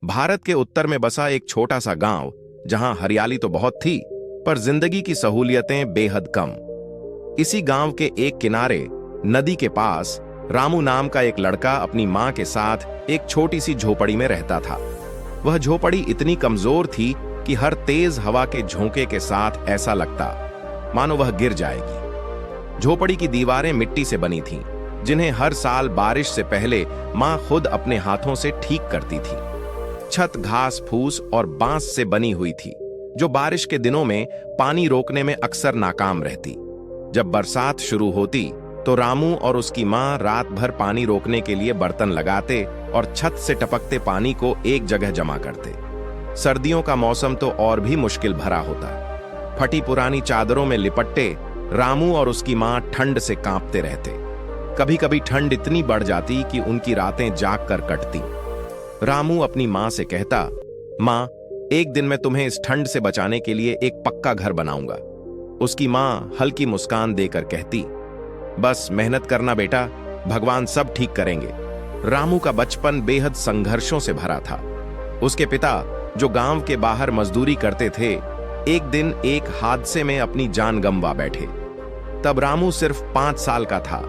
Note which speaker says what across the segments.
Speaker 1: भारत के उत्तर में बसा एक छोटा सा गांव, जहां हरियाली तो बहुत थी पर जिंदगी की सहूलियतें बेहद कम। इसी गांव के एक किनारे नदी के पास रामू नाम का एक लड़का अपनी मां के साथ एक छोटी सी झोपड़ी में रहता था। वह झोपड़ी इतनी कमजोर थी कि हर तेज हवा के झोंके के साथ ऐसा लगता मानो वह गिर जाएगी। झोपड़ी की दीवारें मिट्टी से बनी थीं, जिन्हें हर साल बारिश से पहले मां खुद अपने हाथों से ठीक करती थी। छत घास फूस और बांस से बनी हुई थी, जो बारिश के दिनों में पानी रोकने में अक्सर नाकाम रहती। जब बरसात शुरू होती तो रामू और उसकी मां रात भर पानी रोकने के लिए बर्तन लगाते और छत से टपकते पानी को एक जगह जमा करते। सर्दियों का मौसम तो और भी मुश्किल भरा होता। फटी पुरानी चादरों में लिपटे रामू और उसकी मां ठंड से कांपते रहते। कभी कभी ठंड इतनी बढ़ जाती कि उनकी रातें जाग कर कटती। रामू अपनी मां से कहता, मां, एक दिन मैं तुम्हें इस ठंड से बचाने के लिए एक पक्का घर बनाऊंगा। उसकी मां हल्की मुस्कान देकर कहती, बस मेहनत करना बेटा, भगवान सब ठीक करेंगे। रामू का बचपन बेहद संघर्षों से भरा था। उसके पिता, जो गांव के बाहर मजदूरी करते थे, एक दिन एक हादसे में अपनी जान गंवा बैठे। तब रामू सिर्फ 5 साल का था।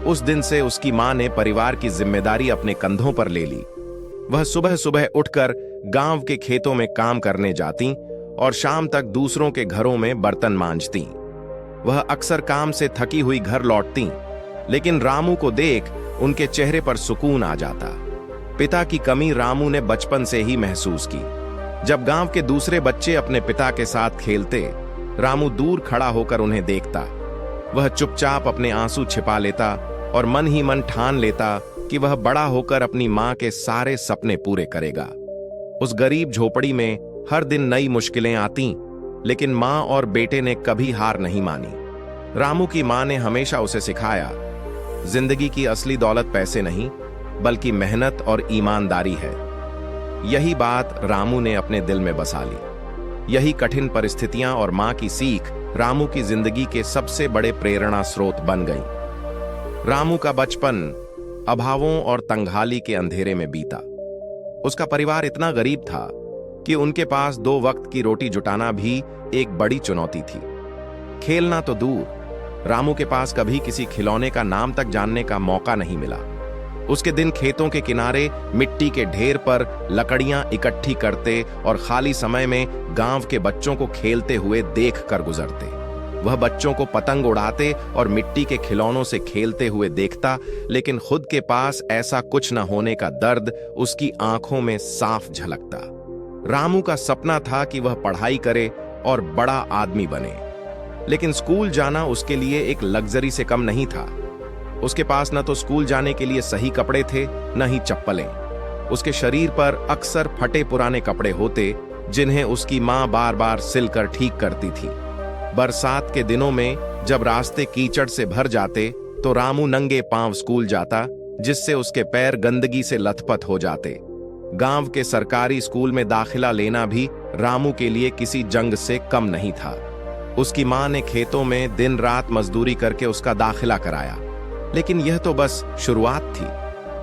Speaker 1: उस दिन से उसकी मां ने परिवार की जिम्मेदारी अपने कंधों पर ले ली। वह सुबह सुबह उठकर गांव के खेतों में काम करने जाती और शाम तक दूसरों के घरों में बर्तन मांजती। वह अक्सर काम से थकी हुई घर लौटती, लेकिन रामू को देख उनके चेहरे पर सुकून आ जाता। पिता की कमी रामू ने बचपन से ही महसूस की। जब गांव के दूसरे बच्चे अपने पिता के साथ खेलते, रामू दूर खड़ा होकर उन्हें देखता। वह चुपचाप अपने आंसू छिपा लेता और मन ही मन ठान लेता कि वह बड़ा होकर अपनी मां के सारे सपने पूरे करेगा। उस गरीब झोपड़ी में हर दिन नई मुश्किलें आती, लेकिन मां और बेटे ने कभी हार नहीं मानी। रामू की मां ने हमेशा उसे सिखाया, जिंदगी की असली दौलत पैसे नहीं, बल्कि मेहनत और ईमानदारी है। यही बात रामू ने अपने दिल में बसा ली। यही कठिन परिस्थितियां और मां की सीख रामू की जिंदगी के सबसे बड़े प्रेरणा स्रोत बन गईं। रामू का बचपन अभावों और तंगहाली के अंधेरे में बीता। उसका परिवार इतना गरीब था कि उनके पास 2 वक्त की रोटी जुटाना भी एक बड़ी चुनौती थी। खेलना तो दूर, रामू के पास कभी किसी खिलौने का नाम तक जानने का मौका नहीं मिला। उसके दिन खेतों के किनारे मिट्टी के ढेर पर लकड़ियां इकट्ठी करते और खाली समय में गांव के बच्चों को खेलते हुए देख कर गुजरते। वह बच्चों को पतंग उड़ाते और मिट्टी के खिलौनों से खेलते हुए देखता, लेकिन खुद के पास ऐसा कुछ न होने का दर्द उसकी आंखों में साफ झलकता। रामू का सपना था कि वह पढ़ाई करे और बड़ा आदमी बने, लेकिन स्कूल जाना उसके लिए एक लग्जरी से कम नहीं था। उसके पास न तो स्कूल जाने के लिए सही कपड़े थे, न ही चप्पलें। उसके शरीर पर अक्सर फटे पुराने कपड़े होते, जिन्हें उसकी मां बार बार सिलकर ठीक करती थी। बरसात के दिनों में जब रास्ते कीचड़ से भर जाते तो रामू नंगे पांव स्कूल जाता, जिससे उसके पैर गंदगी से लथपथ हो जाते। गांव के सरकारी स्कूल में दाखिला लेना भी रामू के लिए किसी जंग से कम नहीं था। उसकी मां ने खेतों में दिन रात मजदूरी करके उसका दाखिला कराया, लेकिन यह तो बस शुरुआत थी।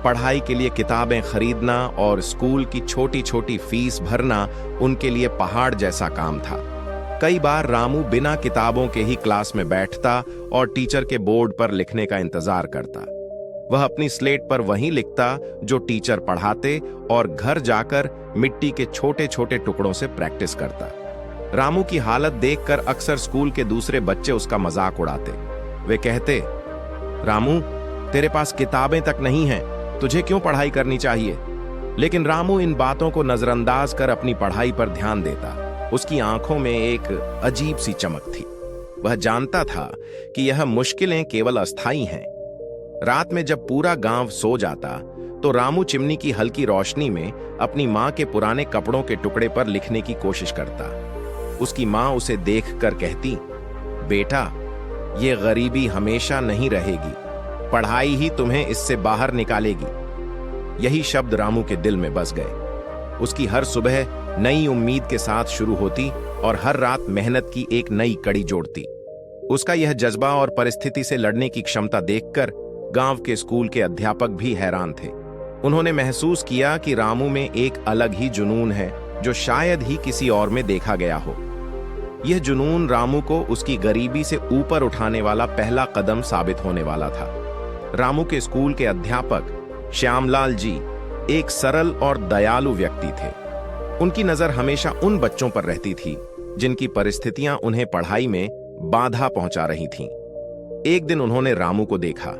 Speaker 1: पढ़ाई के लिए किताबें खरीदना और स्कूल की छोटी छोटी फीस भरना उनके लिए पहाड़ जैसा काम था। कई बार रामू बिना किताबों के ही क्लास में बैठता और टीचर के बोर्ड पर लिखने का इंतजार करता। वह अपनी स्लेट पर वही लिखता जो टीचर पढ़ाते और घर जाकर मिट्टी के छोटे छोटे टुकड़ों से प्रैक्टिस करता। रामू की हालत देखकर अक्सर स्कूल के दूसरे बच्चे उसका मजाक उड़ाते। वे कहते, रामू, तेरे पास किताबें तक नहीं हैं, तुझे क्यों पढ़ाई करनी चाहिए? लेकिन रामू इन बातों को नजरअंदाज कर अपनी पढ़ाई पर ध्यान देता। उसकी आंखों में एक अजीब सी चमक थी। वह जानता था कि यह मुश्किलें केवल अस्थायी हैं। रात में जब पूरा गांव सो जाता तो रामू चिमनी की हल्की रोशनी में अपनी मां के पुराने कपड़ों के टुकड़े पर लिखने की कोशिश करता। उसकी मां उसे देखकर कहती, बेटा, ये गरीबी हमेशा नहीं रहेगी, पढ़ाई ही तुम्हें इससे बाहर निकालेगी। यही शब्द रामू के दिल में बस गए। उसकी हर सुबह नई उम्मीद के साथ शुरू होती और हर रात मेहनत की एक नई कड़ी जोड़ती। उसका यह जज्बा और परिस्थिति से लड़ने की क्षमता देखकर गांव के स्कूल के अध्यापक भी हैरान थे। उन्होंने महसूस किया कि रामू में एक अलग ही जुनून है जो शायद ही किसी और में देखा गया हो। यह जुनून रामू को उसकी गरीबी से ऊपर उठाने वाला पहला कदम साबित होने वाला था। रामू के स्कूल के अध्यापक श्यामलाल जी एक सरल और दयालु व्यक्ति थे। उनकी नजर हमेशा उन बच्चों पर रहती थी जिनकी परिस्थितियां उन्हें पढ़ाई में बाधा पहुंचा रही थीं। एक दिन उन्होंने रामू को देखा।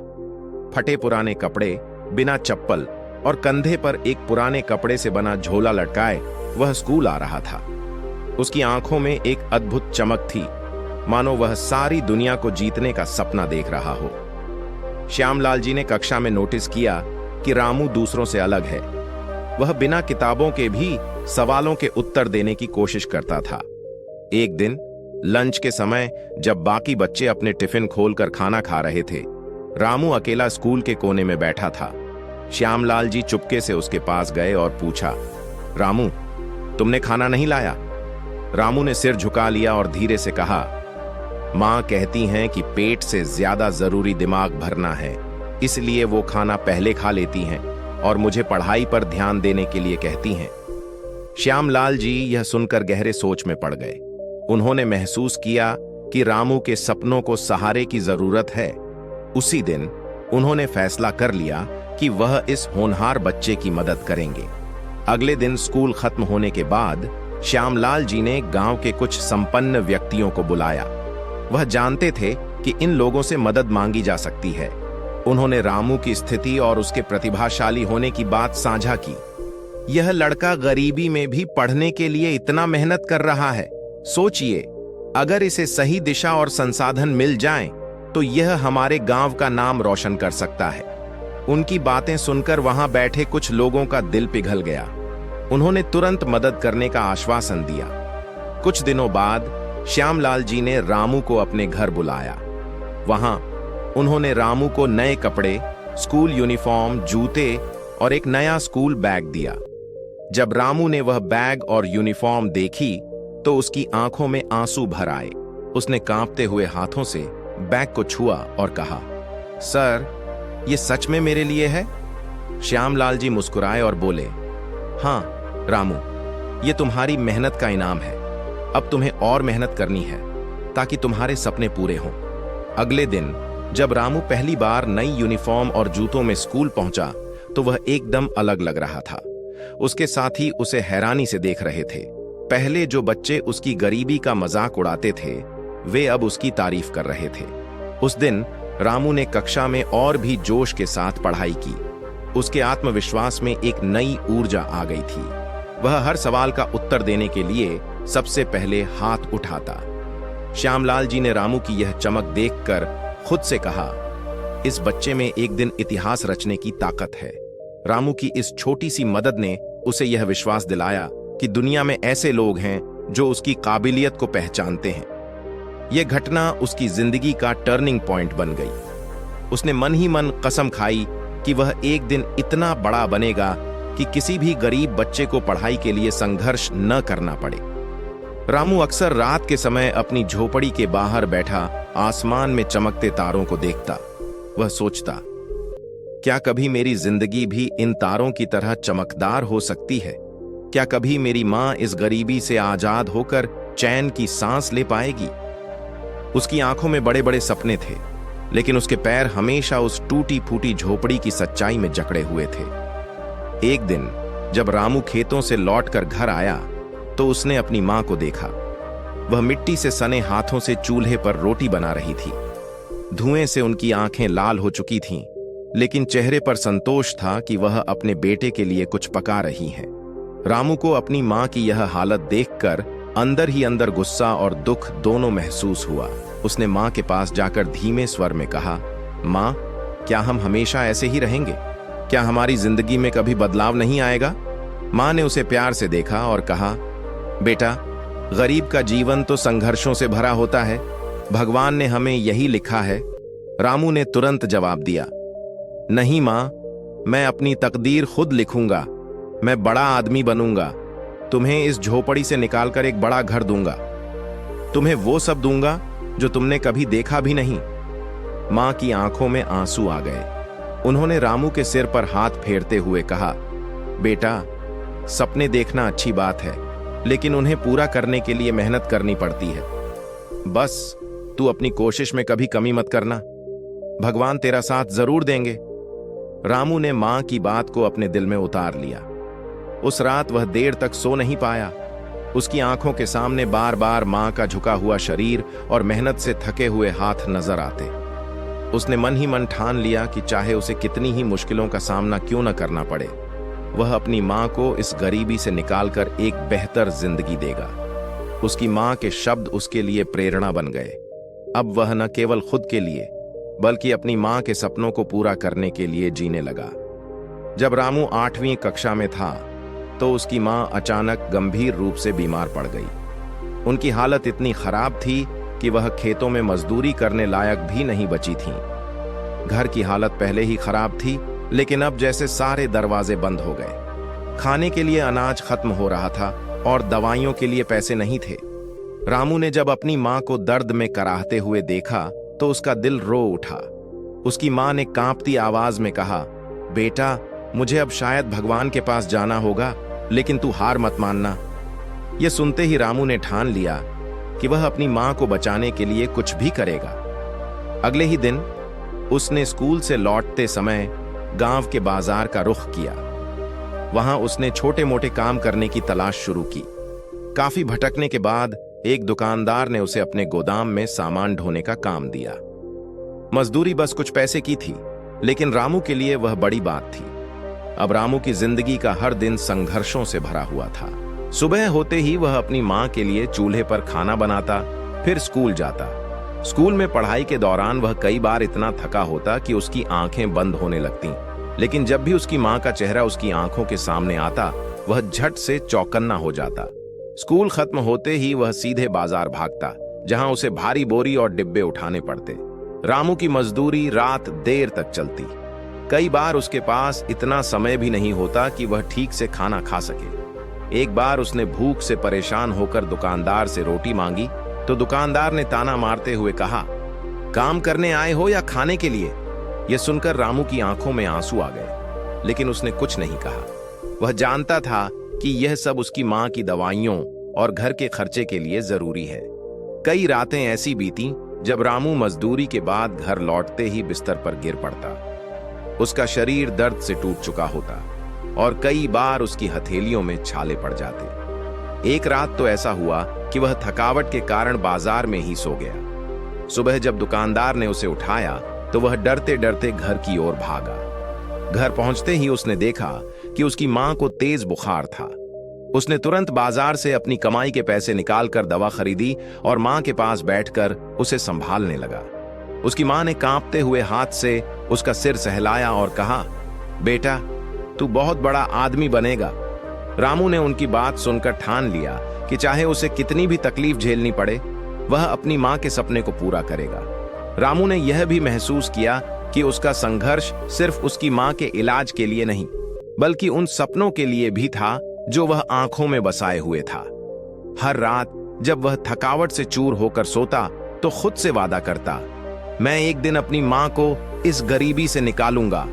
Speaker 1: फटे पुराने कपड़े, बिना चप्पल और कंधे पर एक पुराने कपड़े से बना झोला लटकाए वह स्कूल आ रहा था। उसकी आंखों में एक अद्भुत चमक थी, मानो वह सारी दुनिया को जीतने का सपना देख रहा हो। श्यामलाल जी ने कक्षा में नोटिस किया कि रामू दूसरों से अलग है। वह बिना किताबों के भी सवालों के उत्तर देने की कोशिश करता था। एक दिन लंच के समय जब बाकी बच्चे अपने टिफिन खोलकर खाना खा रहे थे, रामू अकेला स्कूल के कोने में बैठा था। श्यामलाल जी चुपके से उसके पास गए और पूछा, रामू, तुमने खाना नहीं लाया? रामू ने सिर झुका लिया और धीरे से कहा, मां कहती हैं कि पेट से ज्यादा जरूरी दिमाग भरना है, इसलिए वो खाना पहले खा लेती हैं और मुझे पढ़ाई पर ध्यान देने के लिए कहती हैं। श्यामलाल जी यह सुनकर गहरे सोच में पड़ गए। उन्होंने महसूस किया कि रामू के सपनों को सहारे की जरूरत है। उसी दिन उन्होंने फैसला कर लिया कि वह इस होनहार बच्चे की मदद करेंगे। अगले दिन स्कूल खत्म होने के बाद श्यामलाल जी ने गांव के कुछ संपन्न व्यक्तियों को बुलाया। वह जानते थे कि इन लोगों से मदद मांगी जा सकती है। उन्होंने रामू की स्थिति और उसके प्रतिभाशाली होने की बात साझा की। यह लड़का गरीबी में भी पढ़ने के लिए इतना मेहनत कर रहा है। सोचिए, अगर इसे सही दिशा और संसाधन मिल जाएं, तो यह हमारे गांव का नाम रोशन कर सकता है। उनकी बातें सुनकर वहां बैठे कुछ लोगों का दिल पिघल गया। उन्होंने तुरंत मदद करने का आश्वासन दिया। कुछ दिनों बाद श्यामलाल जी ने रामू को अपने घर बुलाया। वहां उन्होंने रामू को नए कपड़े, स्कूल यूनिफॉर्म, जूते और एक नया स्कूल बैग दिया। जब रामू ने वह बैग और यूनिफॉर्म देखी तो उसकी आंखों में आंसू भर आए। उसने कांपते हुए हाथों से बैग को छुआ और कहा, सर, ये सच में मेरे लिए है? श्यामलाल जी मुस्कुराए और बोले, हाँ रामू, ये तुम्हारी मेहनत का इनाम है। अब तुम्हें और मेहनत करनी है ताकि तुम्हारे सपने पूरे हों। अगले दिन जब रामू पहली बार नई यूनिफॉर्म और जूतों में स्कूल पहुंचा तो वह एकदम अलग लग रहा था। उसके साथी उसे हैरानी से देख रहे थे। पहले जो बच्चे उसकी गरीबी का मजाक उड़ाते थे, वे अब उसकी तारीफ कर रहे थे। उस दिन रामू ने कक्षा में और भी जोश के साथ पढ़ाई की। उसके आत्मविश्वास में एक नई ऊर्जा आ गई थी। वह हर सवाल का उत्तर देने के लिए सबसे पहले हाथ उठाता। श्यामलाल जी ने रामू की यह चमक देखकर खुद से कहा, इस बच्चे में एक दिन इतिहास रचने की ताकत है। रामू की इस छोटी सी मदद ने उसे यह विश्वास दिलाया कि दुनिया में ऐसे लोग हैं जो उसकी काबिलियत को पहचानते हैं। यह घटना उसकी जिंदगी का टर्निंग पॉइंट बन गई। उसने मन ही मन कसम खाई कि वह एक दिन इतना बड़ा बनेगा कि किसी भी गरीब बच्चे को पढ़ाई के लिए संघर्ष न करना पड़े। रामू अक्सर रात के समय अपनी झोपड़ी के बाहर बैठा आसमान में चमकते तारों को देखता। वह सोचता, क्या कभी मेरी जिंदगी भी इन तारों की तरह चमकदार हो सकती है? क्या कभी मेरी मां इस गरीबी से आजाद होकर चैन की सांस ले पाएगी? उसकी आंखों में बड़े बड़े सपने थे, लेकिन उसके पैर हमेशा उस टूटी फूटी झोपड़ी की सच्चाई में जकड़े हुए थे। एक दिन जब रामू खेतों से लौटकर घर आया तो उसने अपनी मां को देखा। वह मिट्टी से सने हाथों से चूल्हे पर रोटी बना रही थी। धुएं से उनकी आंखें लाल हो चुकी थीं, लेकिन चेहरे पर संतोष था कि वह अपने बेटे के लिए कुछ पका रही हैं। रामू को अपनी मां की यह हालत देखकर अंदर ही अंदर गुस्सा और दुख दोनों महसूस हुआ। उसने मां के पास जाकर धीमे स्वर में कहा, मां, क्या हम हमेशा ऐसे ही रहेंगे? क्या हमारी जिंदगी में कभी बदलाव नहीं आएगा? मां ने उसे प्यार से देखा और कहा, बेटा, गरीब का जीवन तो संघर्षों से भरा होता है। भगवान ने हमें यही लिखा है। रामू ने तुरंत जवाब दिया, नहीं मां, मैं अपनी तकदीर खुद लिखूंगा। मैं बड़ा आदमी बनूंगा। तुम्हें इस झोपड़ी से निकालकर एक बड़ा घर दूंगा। तुम्हें वो सब दूंगा जो तुमने कभी देखा भी नहीं। मां की आंखों में आंसू आ गए। उन्होंने रामू के सिर पर हाथ फेरते हुए कहा, बेटा, सपने देखना अच्छी बात है, लेकिन उन्हें पूरा करने के लिए मेहनत करनी पड़ती है। बस तू अपनी कोशिश में कभी कमी मत करना, भगवान तेरा साथ जरूर देंगे। रामू ने मां की बात को अपने दिल में उतार लिया। उस रात वह देर तक सो नहीं पाया। उसकी आंखों के सामने बार बार मां का झुका हुआ शरीर और मेहनत से थके हुए हाथ नजर आते। उसने मन ही मन ठान लिया कि चाहे उसे कितनी ही मुश्किलों का सामना क्यों न करना पड़े, वह अपनी मां को इस गरीबी से निकालकर एक बेहतर जिंदगी देगा। उसकी मां के शब्द उसके लिए प्रेरणा बन गए। अब वह न केवल खुद के लिए बल्कि अपनी मां के सपनों को पूरा करने के लिए जीने लगा। जब रामू 8वीं कक्षा में था तो उसकी मां अचानक गंभीर रूप से बीमार पड़ गई। उनकी हालत इतनी खराब थी कि वह खेतों में मजदूरी करने लायक भी नहीं बची थीं। घर की हालत पहले ही खराब थी, लेकिन अब जैसे सारे दरवाजे बंद हो गए। खाने के लिए अनाज खत्म हो रहा था और दवाइयों के लिए पैसे नहीं थे। रामू ने जब अपनी मां को दर्द में कराहते हुए देखा तो उसका दिल रो उठा। उसकी मां ने कांपती आवाज में कहा, बेटा, मुझे अब शायद भगवान के पास जाना होगा, लेकिन तू हार मत मानना। यह सुनते ही रामू ने ठान लिया कि वह अपनी मां को बचाने के लिए कुछ भी करेगा। अगले ही दिन उसने स्कूल से लौटते समय गांव के बाजार का रुख किया। वहां उसने छोटे मोटे काम करने की तलाश शुरू की। काफी भटकने के बाद एक दुकानदार ने उसे अपने गोदाम में सामान ढोने का काम दिया। मजदूरी बस कुछ पैसे की थी, लेकिन रामू के लिए वह बड़ी बात थी। अब रामू की जिंदगी का हर दिन संघर्षों से भरा हुआ था। सुबह होते ही वह अपनी मां के लिए चूल्हे पर खाना बनाता, फिर स्कूल जाता। स्कूल में पढ़ाई के दौरान वह कई बार इतना थका होता कि उसकी आंखें बंद होने लगतीं, लेकिन जब भी उसकी मां का चेहरा उसकी आंखों के सामने आता, वह झट से चौकन्ना हो जाता। स्कूल खत्म होते ही वह सीधे बाजार भागता, जहां उसे भारी बोरी और डिब्बे उठाने पड़ते। रामू की मजदूरी रात देर तक चलती। कई बार उसके पास इतना समय भी नहीं होता कि वह ठीक से खाना खा सके। एक बार उसने भूख से परेशान होकर दुकानदार से रोटी मांगी तो दुकानदार ने ताना मारते हुए कहा, काम करने आए हो या खाने के लिए? यह सुनकर रामू की आंखों में आंसू आ गए, लेकिन उसने कुछ नहीं कहा। वह जानता था कि यह सब उसकी मां की दवाइयों और घर के खर्चे के लिए जरूरी है। कई रातें ऐसी बीती जब रामू मजदूरी के बाद घर लौटते ही बिस्तर पर गिर पड़ता। उसका शरीर दर्द से टूट चुका होता और कई बार उसकी हथेलियों में छाले पड़ जाते। एक रात तो ऐसा हुआ कि वह थकावट के कारण बाजार में ही सो गया। सुबह जब दुकानदार ने उसे उठाया तो वह डरते डरते घर की ओर भागा। घर पहुंचते ही उसने देखा कि उसकी मां को तेज बुखार था। उसने तुरंत बाजार से अपनी कमाई के पैसे निकालकर दवा खरीदी और मां के पास बैठकर उसे संभालने लगा। उसकी मां ने कांपते हुए हाथ से उसका सिर सहलाया और कहा, बेटा, तू बहुत बड़ा आदमी बनेगा। रामू ने उनकी बात सुनकर ठान लिया कि चाहे उसे कितनी भी तकलीफ झेलनी पड़े, वह अपनी मां के सपने को पूरा करेगा। रामू ने यह भी महसूस किया कि उसका संघर्ष सिर्फ उसकी मां के इलाज के लिए नहीं, बल्कि उन सपनों के लिए भी था जो वह आंखों में बसाए हुए था। हर रात जब वह थकावट से चूर होकर सोता तो खुद से वादा करता, मैं एक दिन अपनी मां को इस गरीबी से निकालूंगा।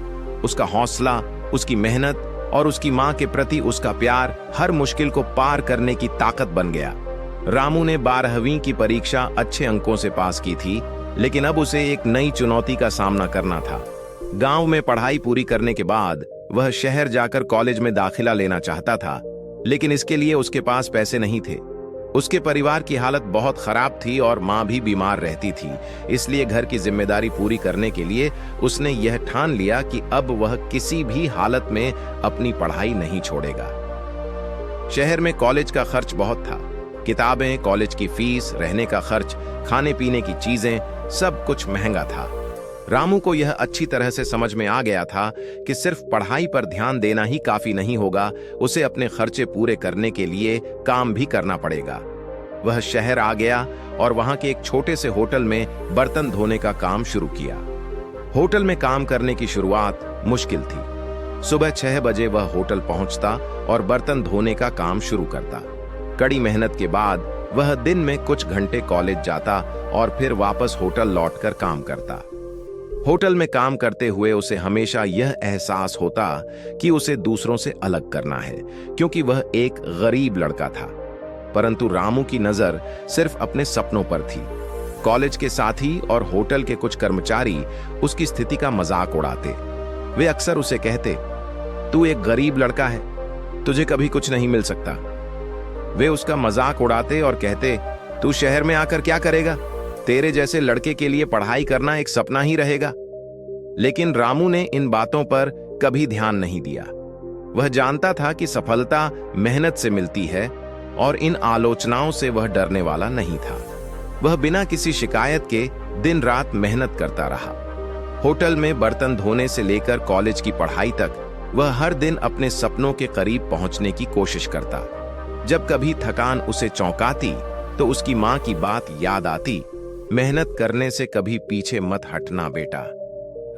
Speaker 1: उसका हौसला, उसकी मेहनत और उसकी मां के प्रति उसका प्यार हर मुश्किल को पार करने की ताकत बन गया। रामू ने 12वीं की परीक्षा अच्छे अंकों से पास की थी, लेकिन अब उसे एक नई चुनौती का सामना करना था। गांव में पढ़ाई पूरी करने के बाद वह शहर जाकर कॉलेज में दाखिला लेना चाहता था, लेकिन इसके लिए उसके पास पैसे नहीं थे। उसके परिवार की हालत बहुत खराब थी और मां भी बीमार रहती थी, इसलिए घर की जिम्मेदारी पूरी करने के लिए उसने यह ठान लिया कि अब वह किसी भी हालत में अपनी पढ़ाई नहीं छोड़ेगा। शहर में कॉलेज का खर्च बहुत था। किताबें, कॉलेज की फीस, रहने का खर्च, खाने पीने की चीजें, सब कुछ महंगा था। रामू को यह अच्छी तरह से समझ में आ गया था कि सिर्फ पढ़ाई पर ध्यान देना ही काफी नहीं होगा, उसे अपने खर्चे पूरे करने के लिए काम भी करना पड़ेगा। वह शहर आ गया और वहां के एक छोटे से होटल में बर्तन धोने का काम शुरू किया। होटल में काम करने की शुरुआत मुश्किल थी। सुबह 6 बजे वह होटल पहुंचता और बर्तन धोने का काम शुरू करता। कड़ी मेहनत के बाद वह दिन में कुछ घंटे कॉलेज जाता और फिर वापस होटल लौटकर काम करता। होटल में काम करते हुए उसे हमेशा यह एहसास होता कि उसे दूसरों से अलग करना है, क्योंकि वह एक गरीब लड़का था। परंतु रामू की नजर सिर्फ अपने सपनों पर थी। कॉलेज के साथी और होटल के कुछ कर्मचारी उसकी स्थिति का मजाक उड़ाते। वे अक्सर उसे कहते, तू एक गरीब लड़का है, तुझे कभी कुछ नहीं मिल सकता। वे उसका मजाक उड़ाते और कहते, तू शहर में आकर क्या करेगा? तेरे जैसे लड़के के लिए पढ़ाई करना एक सपना ही रहेगा। लेकिन रामू ने इन बातों पर कभी ध्यान नहीं दिया। वह जानता था कि सफलता मेहनत से मिलती है और इन आलोचनाओं से वह डरने वाला नहीं था। वह बिना किसी शिकायत के दिन रात मेहनत करता रहा। होटल में बर्तन धोने से लेकर कॉलेज की पढ़ाई तक वह हर दिन अपने सपनों के करीब पहुंचने की कोशिश करता। जब कभी थकान उसे चौंकाती तो उसकी मां की बात याद आती, मेहनत करने से कभी पीछे मत हटना बेटा।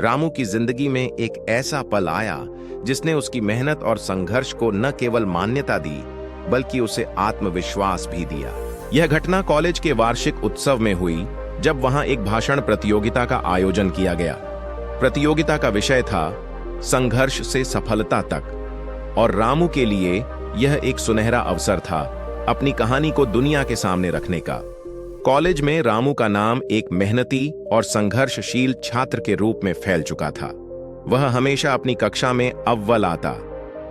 Speaker 1: रामू की जिंदगी में एक ऐसा पल आया जिसने उसकी मेहनत और संघर्ष को न केवल मान्यता दी बल्कि उसे आत्मविश्वास भी दिया। यह घटना कॉलेज के वार्षिक उत्सव में हुई, जब वहां एक भाषण प्रतियोगिता का आयोजन किया गया। प्रतियोगिता का विषय था संघर्ष से सफलता तक, और रामू के लिए यह एक सुनहरा अवसर था अपनी कहानी को दुनिया के सामने रखने का। कॉलेज में रामू का नाम एक मेहनती और संघर्षशील छात्र के रूप में फैल चुका था। वह हमेशा अपनी कक्षा में अव्वल आता,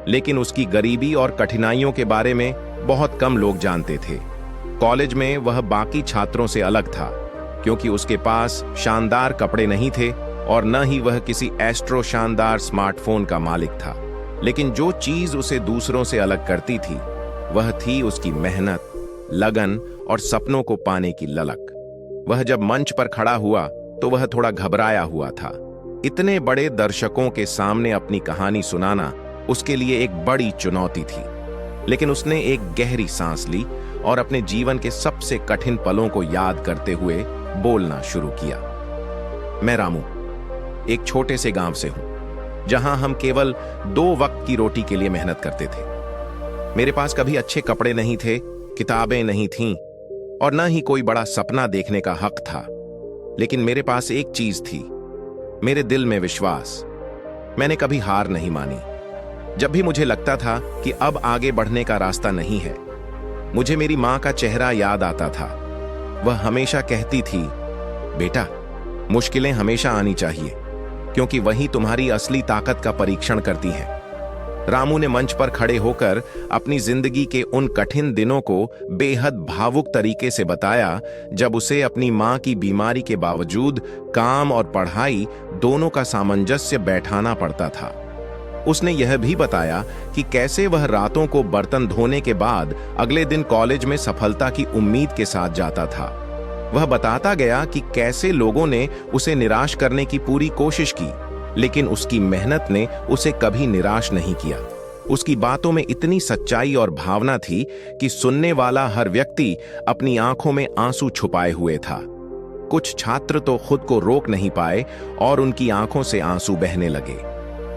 Speaker 1: लेकिन उसकी गरीबी और कठिनाइयों के बारे में बहुत कम लोग जानते थे। कॉलेज में वह बाकी छात्रों से अलग था, क्योंकि उसके पास शानदार कपड़े नहीं थे और न ही वह किसी एस्ट्रो शानदार स्मार्टफोन का मालिक था। लेकिन जो चीज उसे दूसरों से अलग करती थी वह थी उसकी मेहनत, लगन और सपनों को पाने की ललक। वह जब मंच पर खड़ा हुआ तो वह थोड़ा घबराया हुआ था। इतने बड़े दर्शकों के सामने अपनी कहानी सुनाना उसके लिए एक बड़ी चुनौती थी। लेकिन उसने एक गहरी सांस ली और अपने जीवन के सबसे कठिन पलों को याद करते हुए बोलना शुरू किया। मैं रामू एक छोटे से गांव से हूं, जहां हम केवल 2 वक्त की रोटी के लिए मेहनत करते थे। मेरे पास कभी अच्छे कपड़े नहीं थे, किताबें नहीं थीं और न ही कोई बड़ा सपना देखने का हक था। लेकिन मेरे पास एक चीज थी, मेरे दिल में विश्वास। मैंने कभी हार नहीं मानी। जब भी मुझे लगता था कि अब आगे बढ़ने का रास्ता नहीं है, मुझे मेरी मां का चेहरा याद आता था। वह हमेशा कहती थी, बेटा मुश्किलें हमेशा आनी चाहिए, क्योंकि वही तुम्हारी असली ताकत का परीक्षण करती हैं। रामू ने मंच पर खड़े होकर अपनी जिंदगी के उन कठिन दिनों को बेहद भावुक तरीके से बताया, जब उसे अपनी मां की बीमारी के बावजूद काम और पढ़ाई दोनों का सामंजस्य बैठाना पड़ता था। उसने यह भी बताया कि कैसे वह रातों को बर्तन धोने के बाद अगले दिन कॉलेज में सफलता की उम्मीद के साथ जाता था। वह बताता गया कि कैसे लोगों ने उसे निराश करने की पूरी कोशिश की, लेकिन उसकी मेहनत ने उसे कभी निराश नहीं किया। उसकी बातों में इतनी सच्चाई और भावना थी कि सुनने वाला हर व्यक्ति अपनी आंखों में आंसू छुपाए हुए था। कुछ छात्र तो खुद को रोक नहीं पाए और उनकी आंखों से आंसू बहने लगे।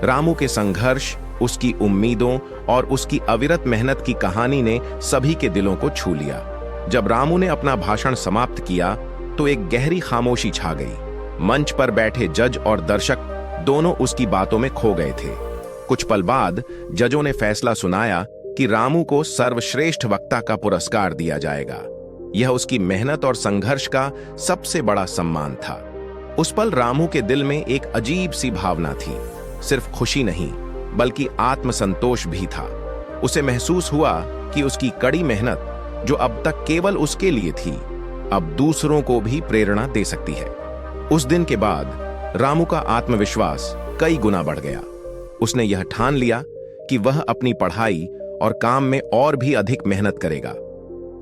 Speaker 1: रामू के संघर्ष, उसकी उम्मीदों और उसकी अविरत मेहनत की कहानी ने सभी के दिलों को छू लिया। जब रामू ने अपना भाषण समाप्त किया तो एक गहरी खामोशी छा गई। मंच पर बैठे जज और दर्शक दोनों उसकी बातों में खो गए थे। कुछ पल बाद जजों ने फैसला सुनाया कि रामू को सर्वश्रेष्ठ वक्ता का पुरस्कार दिया जाएगा। यह उसकी मेहनत और संघर्ष का सबसे बड़ा सम्मान था। उस पल रामू के दिल में एक अजीब सी भावना थी, सिर्फ खुशी नहीं बल्कि आत्मसंतोष भी था। उसे महसूस हुआ कि उसकी कड़ी मेहनत, जो अब तक केवल उसके लिए थी, अब दूसरों को भी प्रेरणा दे सकती है। उस दिन के बाद रामू का आत्मविश्वास कई गुना बढ़ गया। उसने यह ठान लिया कि वह अपनी पढ़ाई और काम में और भी अधिक मेहनत करेगा।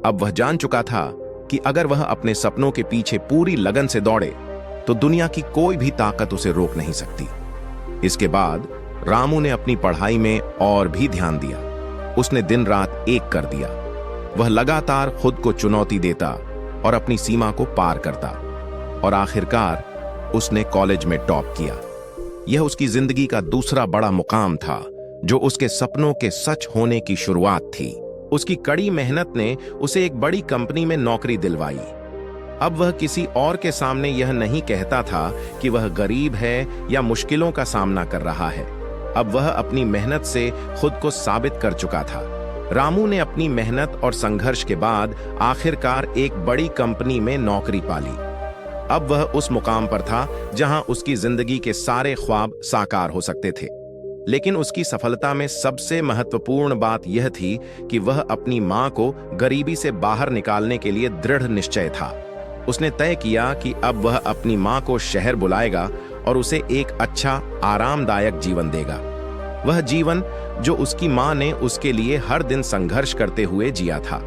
Speaker 1: अब वह जान चुका था कि अगर वह अपने सपनों के पीछे पूरी लगन से दौड़े तो दुनिया की कोई भी ताकत उसे रोक नहीं सकती। इसके बाद रामू ने अपनी पढ़ाई में और भी ध्यान दिया। उसने दिन रात एक कर दिया। वह लगातार खुद को चुनौती देता और अपनी सीमा को पार करता, और आखिरकार उसने कॉलेज में टॉप किया। यह उसकी जिंदगी का दूसरा बड़ा मुकाम था, जो उसके सपनों के सच होने की शुरुआत थी। उसकी कड़ी मेहनत ने उसे एक बड़ी कंपनी में नौकरी दिलवाई। अब वह किसी और के सामने यह नहीं कहता था कि वह गरीब है या मुश्किलों का सामना कर रहा है। अब वह अपनी मेहनत से खुद को साबित कर चुका था। रामू ने अपनी मेहनत और संघर्ष के बाद आखिरकार एक बड़ी कंपनी में नौकरी पाली। अब वह उस मुकाम पर था जहां उसकी जिंदगी के सारे ख्वाब साकार हो सकते थे। लेकिन उसकी सफलता में सबसे महत्वपूर्ण बात यह थी कि वह अपनी मां को गरीबी से बाहर निकालने के लिए दृढ़ निश्चय था। उसने तय किया कि अब वह अपनी मां को शहर बुलाएगा और उसे एक अच्छा, आरामदायक जीवन देगा। वह जीवन जो उसकी मां ने उसके लिए हर दिन संघर्ष करते हुए जिया था।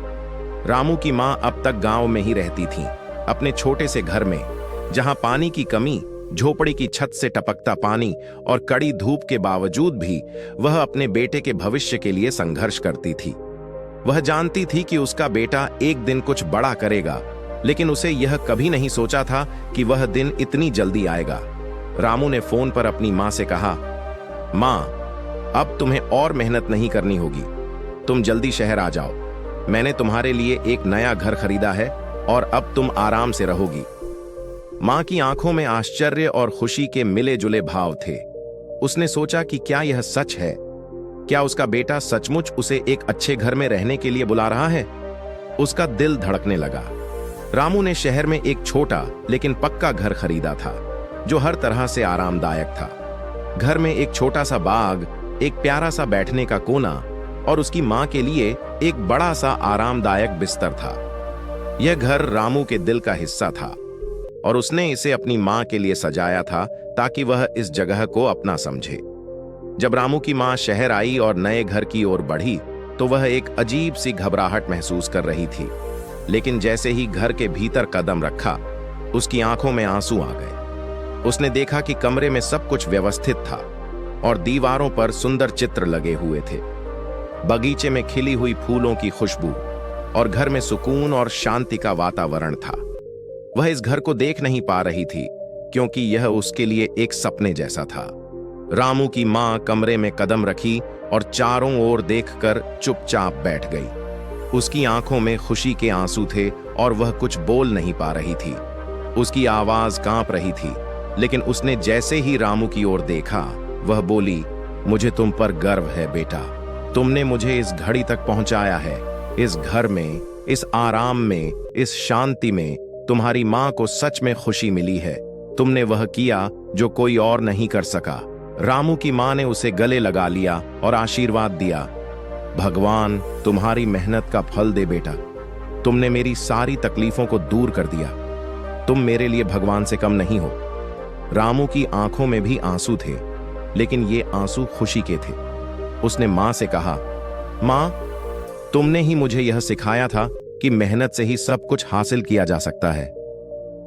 Speaker 1: रामू की मां अब तक गांव में ही रहती थीं, अपने छोटे से घर में, जहां पानी की कमी, झोपड़ी की छत से टपकता पानी और कड़ी धूप के बावजूद भी वह अपने बेटे के भविष्य के लिए संघर्ष करती थी। वह जानती थी कि उसका बेटा एक दिन कुछ बड़ा करेगा, लेकिन उसे यह कभी नहीं सोचा था कि वह दिन इतनी जल्दी आएगा। रामू ने फोन पर अपनी मां से कहा, मां, अब तुम्हें और मेहनत नहीं करनी होगी, तुम जल्दी शहर आ जाओ। मैंने तुम्हारे लिए एक नया घर खरीदा है और अब तुम आराम से रहोगी। मां की आंखों में आश्चर्य और खुशी के मिले जुले भाव थे। उसने सोचा कि क्या यह सच है? क्या उसका बेटा सचमुच उसे एक अच्छे घर में रहने के लिए बुला रहा है? उसका दिल धड़कने लगा। रामू ने शहर में एक छोटा लेकिन पक्का घर खरीदा था, जो हर तरह से आरामदायक था। घर में एक छोटा सा बाग, एक प्यारा सा बैठने का कोना और उसकी मां के लिए एक बड़ा सा आरामदायक बिस्तर था। यह घर रामू के दिल का हिस्सा था और उसने इसे अपनी मां के लिए सजाया था ताकि वह इस जगह को अपना समझे। जब रामू की मां शहर आई और नए घर की ओर बढ़ी तो वह एक अजीब सी घबराहट महसूस कर रही थी। लेकिन जैसे ही घर के भीतर कदम रखा, उसकी आंखों में आंसू आ गए। उसने देखा कि कमरे में सब कुछ व्यवस्थित था और दीवारों पर सुंदर चित्र लगे हुए थे। बगीचे में खिली हुई फूलों की खुशबू और घर में सुकून और शांति का वातावरण था। वह इस घर को देख नहीं पा रही थी क्योंकि यह उसके लिए एक सपने जैसा था। रामू की मां कमरे में कदम रखी और चारों ओर देखकर चुपचाप बैठ गई। उसकी आंखों में खुशी के आंसू थे और वह कुछ बोल नहीं पा रही थी। उसकी आवाज कांप रही थी, लेकिन उसने जैसे ही रामू की ओर देखा, वह बोली, मुझे तुम पर गर्व है बेटा। तुमने मुझे इस घड़ी तक पहुंचाया है। इस घर में, इस आराम में, इस शांति में तुम्हारी मां को सच में खुशी मिली है। तुमने वह किया जो कोई और नहीं कर सका। रामू की मां ने उसे गले लगा लिया और आशीर्वाद दिया, भगवान तुम्हारी मेहनत का फल दे बेटा। तुमने मेरी सारी तकलीफों को दूर कर दिया। तुम मेरे लिए भगवान से कम नहीं हो। रामू की आंखों में भी आंसू थे, लेकिन ये आंसू खुशी के थे। उसने मां से कहा, मां, तुमने ही मुझे यह सिखाया था कि मेहनत से ही सब कुछ हासिल किया जा सकता है।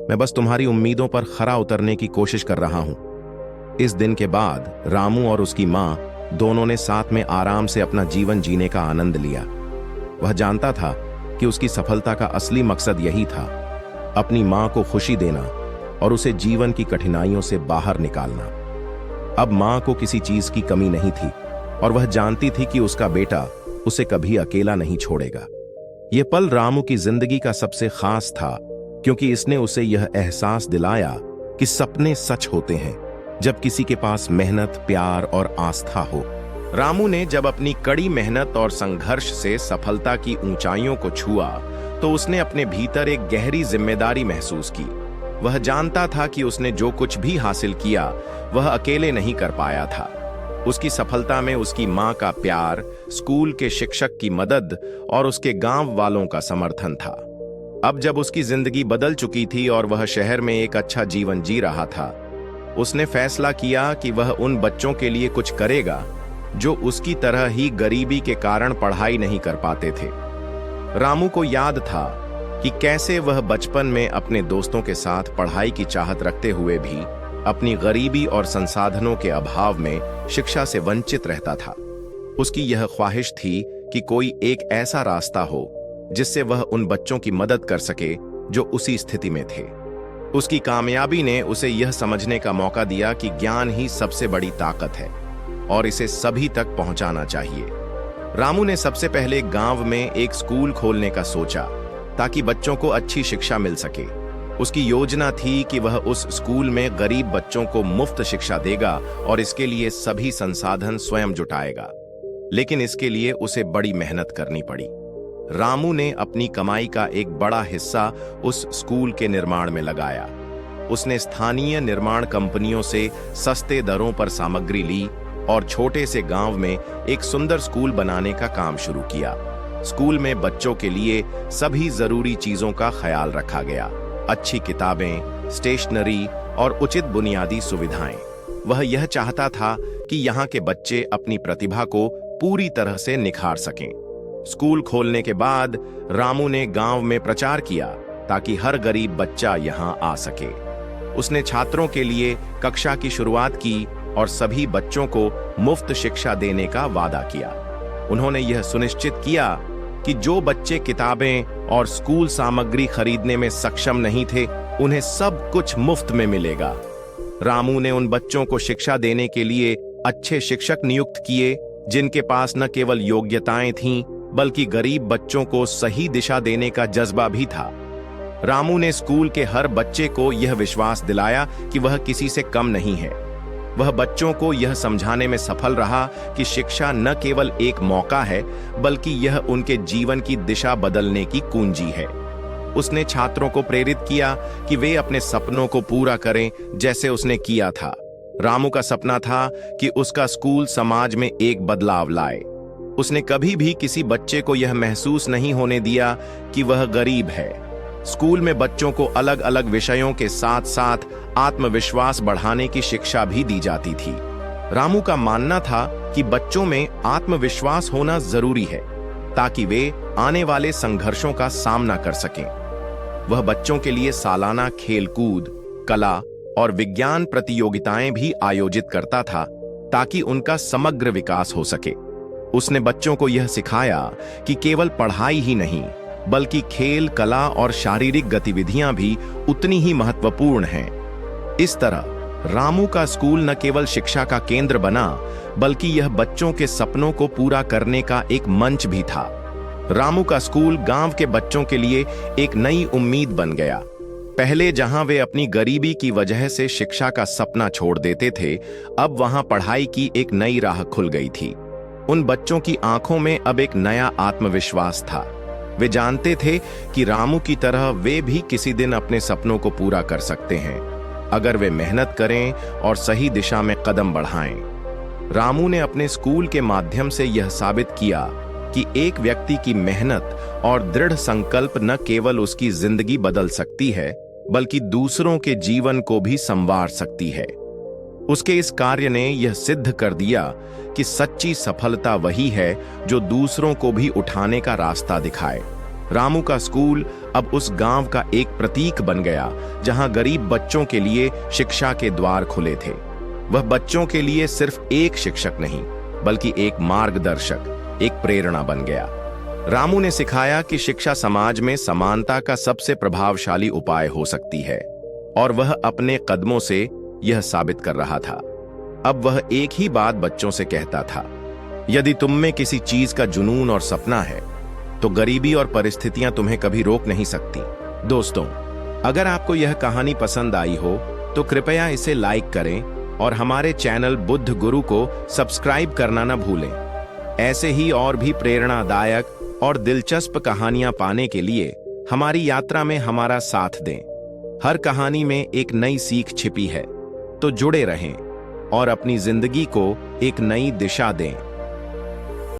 Speaker 1: मैं बस तुम्हारी उम्मीदों पर खरा उतरने की कोशिश कर रहा हूं। इस दिन के बाद रामू और उसकी मां दोनों ने साथ में आराम से अपना जीवन जीने का आनंद लिया। वह जानता था कि उसकी सफलता का असली मकसद यही था, अपनी मां को खुशी देना और उसे जीवन की कठिनाइयों से बाहर निकालना। अब मां को किसी चीज की कमी नहीं थी और वह जानती थी कि उसका बेटा उसे कभी अकेला नहीं छोड़ेगा। यह पल रामू की जिंदगी का सबसे खास था, क्योंकि इसने उसे यह एहसास दिलाया कि सपने सच होते हैं जब किसी के पास मेहनत, प्यार और आस्था हो। रामू ने जब अपनी कड़ी मेहनत और संघर्ष से सफलता की ऊंचाइयों को छुआ, तो उसने अपने भीतर एक गहरी जिम्मेदारी महसूस की। वह जानता था कि उसने जो कुछ भी हासिल किया, वह अकेले नहीं कर पाया था। उसकी सफलता में उसकी मां का प्यार, स्कूल के शिक्षक की मदद और उसके गांव वालों का समर्थन था। अब जब उसकी जिंदगी बदल चुकी थी और वह शहर में एक अच्छा जीवन जी रहा था, उसने फैसला किया कि वह उन बच्चों के लिए कुछ करेगा जो उसकी तरह ही गरीबी के कारण पढ़ाई नहीं कर पाते थे। रामू को याद था कि कैसे वह बचपन में अपने दोस्तों के साथ पढ़ाई की चाहत रखते हुए भी अपनी गरीबी और संसाधनों के अभाव में शिक्षा से वंचित रहता था। उसकी यह ख्वाहिश थी कि कोई एक ऐसा रास्ता हो जिससे वह उन बच्चों की मदद कर सके जो उसी स्थिति में थे। उसकी कामयाबी ने उसे यह समझने का मौका दिया कि ज्ञान ही सबसे बड़ी ताकत है और इसे सभी तक पहुंचाना चाहिए। रामू ने सबसे पहले गांव में एक स्कूल खोलने का सोचा ताकि बच्चों को अच्छी शिक्षा मिल सके। उसकी योजना थी कि वह उस स्कूल में गरीब बच्चों को मुफ्त शिक्षा देगा और इसके लिए सभी संसाधन स्वयं जुटाएगा। लेकिन इसके लिए उसे बड़ी मेहनत करनी पड़ी। रामू ने अपनी कमाई का एक बड़ा हिस्सा उस स्कूल के निर्माण में लगाया। उसने स्थानीय निर्माण कंपनियों से सस्ते दरों पर सामग्री ली और छोटे से गांव में एक सुंदर स्कूल बनाने का काम शुरू किया। स्कूल में बच्चों के लिए सभी जरूरी चीजों का ख्याल रखा गया। अच्छी किताबें, स्टेशनरी और उचित बुनियादी सुविधाएं। वह यह चाहता था कि यहाँ के बच्चे अपनी प्रतिभा को पूरी तरह से निखार सकें। स्कूल खोलने के बाद रामू ने गांव में प्रचार किया ताकि हर गरीब बच्चा यहाँ आ सके। उसने छात्रों के लिए कक्षा की शुरुआत की और सभी बच्चों को मुफ्त शिक्षा देने का वादा किया। उन्होंने यह सुनिश्चित किया कि जो बच्चे किताबें और स्कूल सामग्री खरीदने में सक्षम नहीं थे, उन्हें सब कुछ मुफ्त में मिलेगा। रामू ने उन बच्चों को शिक्षा देने के लिए अच्छे शिक्षक नियुक्त किए जिनके पास न केवल योग्यताएं थीं, बल्कि गरीब बच्चों को सही दिशा देने का जज्बा भी था। रामू ने स्कूल के हर बच्चे को यह विश्वास दिलाया कि वह किसी से कम नहीं है। वह बच्चों को यह समझाने में सफल रहा कि शिक्षा न केवल एक मौका है, बल्कि यह उनके जीवन की दिशा बदलने की कुंजी है। उसने छात्रों को प्रेरित किया कि वे अपने सपनों को पूरा करें जैसे उसने किया था। रामू का सपना था कि उसका स्कूल समाज में एक बदलाव लाए। उसने कभी भी किसी बच्चे को यह महसूस नहीं होने दिया कि वह गरीब है। स्कूल में बच्चों को अलग अलग विषयों के साथ साथ आत्मविश्वास बढ़ाने की शिक्षा भी दी जाती थी। रामू का मानना था कि बच्चों में आत्मविश्वास होना जरूरी है ताकि वे आने वाले संघर्षों का सामना कर सकें। वह बच्चों के लिए सालाना खेलकूद, कला और विज्ञान प्रतियोगिताएं भी आयोजित करता था ताकि उनका समग्र विकास हो सके। उसने बच्चों को यह सिखाया कि केवल पढ़ाई ही नहीं, बल्कि खेल, कला और शारीरिक गतिविधियां भी उतनी ही महत्वपूर्ण हैं। इस तरह रामू का स्कूल न केवल शिक्षा का केंद्र बना, बल्कि यह बच्चों के सपनों को पूरा करने का एक मंच भी था। रामू का स्कूल गांव के बच्चों के लिए एक नई उम्मीद बन गया। पहले जहां वे अपनी गरीबी की वजह से शिक्षा का सपना छोड़ देते थे, अब वहां पढ़ाई की एक नई राह खुल गई थी। उन बच्चों की आंखों में अब एक नया आत्मविश्वास था। वे जानते थे कि रामू की तरह वे भी किसी दिन अपने सपनों को पूरा कर सकते हैं, अगर वे मेहनत करें और सही दिशा में कदम बढ़ाएं। रामू ने अपने स्कूल के माध्यम से यह साबित किया कि एक व्यक्ति की मेहनत और दृढ़ संकल्प न केवल उसकी जिंदगी बदल सकती है, बल्कि दूसरों के जीवन को भी संवार सकती है। उसके इस कार्य ने यह सिद्ध कर दिया कि सच्ची सफलता वही है जो दूसरों को भी उठाने का रास्ता दिखाए। रामू का स्कूल अब उस गांव का एक प्रतीक बन गया जहां गरीब बच्चों के लिए शिक्षा के द्वार खुले थे। वह बच्चों के लिए सिर्फ एक शिक्षक नहीं, बल्कि एक मार्गदर्शक, एक प्रेरणा बन गया। रामू ने सिखाया कि शिक्षा समाज में समानता का सबसे प्रभावशाली उपाय हो सकती है, और वह अपने कदमों से यह साबित कर रहा था। अब वह एक ही बात बच्चों से कहता था, यदि तुम में किसी चीज का जुनून और सपना है, तो गरीबी और परिस्थितियां तुम्हें कभी रोक नहीं सकती। दोस्तों, अगर आपको यह कहानी पसंद आई हो तो कृपया इसे लाइक करें और हमारे चैनल बुद्ध गुरु को सब्सक्राइब करना न भूलें। ऐसे ही और भी प्रेरणादायक और दिलचस्प कहानियां पाने के लिए हमारी यात्रा में हमारा साथ दें। हर कहानी में एक नई सीख छिपी है, तो जुड़े रहें और अपनी जिंदगी को एक नई दिशा दें।